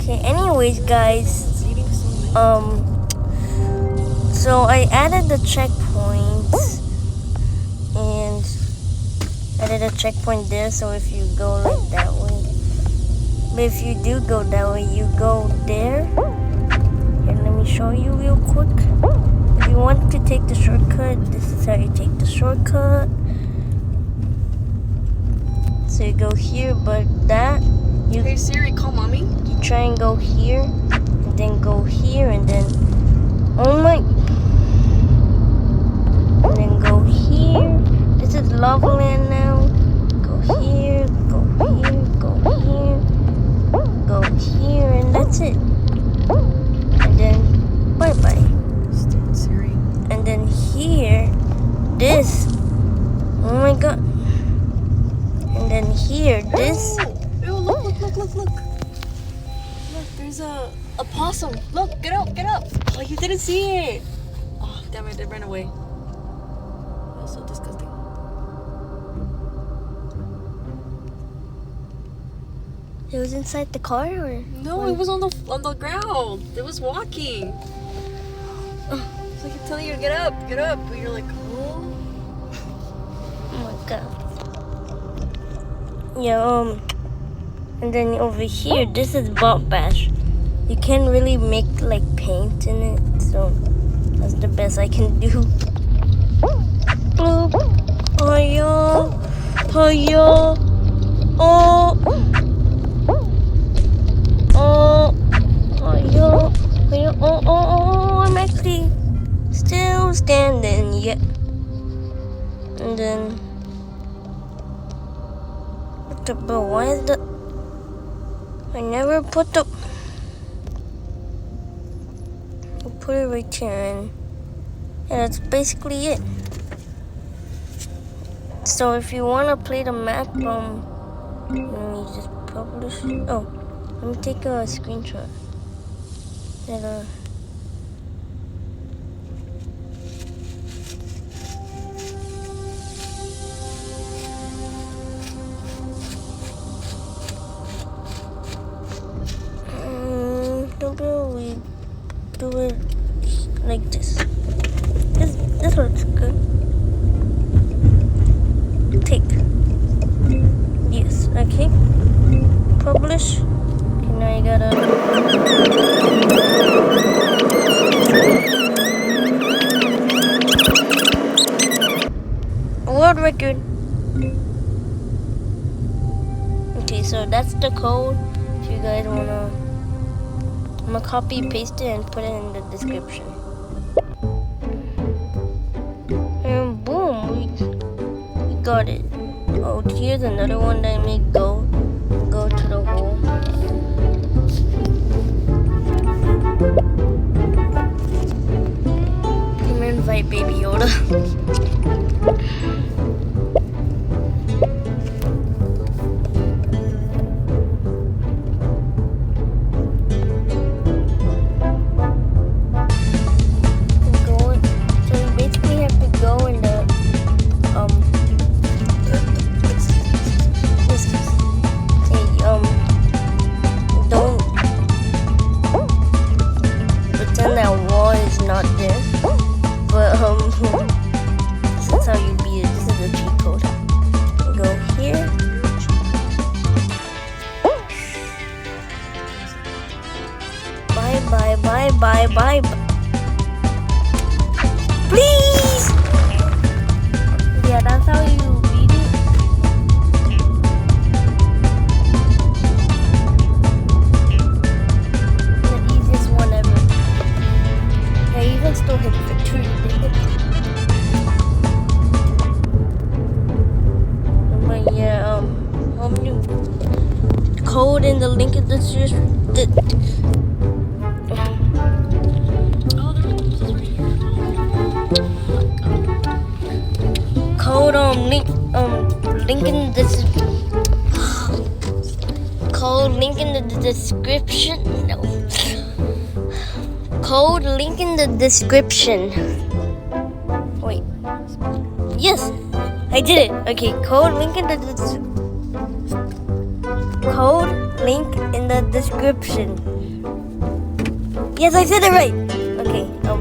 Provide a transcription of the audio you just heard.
Okay, anyways, guys, so I added the checkpoints and added a checkpoint there, so if you go like that way, but if you do go that way, you go there. Here, let me show you real quick. If you want to take the shortcut, this is how you take the shortcut. So you go here, but that you Hey Siri, call mommy. you try and go here, and then go here, and then oh my, and then go here. This is Lava Land now. Go here, go here, go here, go here, and that's it. And then bye bye. Stupid Siri. And then here, this. Oh my god. And then here, this. Ew, look. Look, there's a possum. Look, get up. Oh, you didn't see it. Oh, damn it, it ran away. That was so disgusting. It was inside the car, or? No, it was on the ground. It was walking. It's like I'm telling you to get up. But you're like, oh. Oh my god. Yeah, and then over here, this is Bot Bash. You can't really make like paint in it, so that's the best I can do. Bloop. Hiya. Hiya. Oh. Oh. Hiya. Hiya. Oh, I'm actually still standing, yeah. And then but why is the I never put the I'll put it right here, and yeah, that's basically it. So if you want to play the map, let me just publish. Oh, let me take a screenshot. And, we do it like this. This looks good. Take. Yes, okay. Publish. Okay, now you gotta world record. Okay, so that's the code. If you guys wanna, I'm gonna copy paste it and put it in the description. And boom, we got it. Oh, here's another one that I made. Go to the hole. Come and invite Baby Yoda. This is how you beat it. This is the cheat code. You go here. Bye. Please! Yeah, that's how you beat it. The easiest one ever. Yeah, you can still hit victory. But yeah, code in the link in the description. Code link in this. Code link in the description. No. Code link in the description. Wait. Yes, I did it. Okay, code link in the description. Yes, I said it right. Okay, I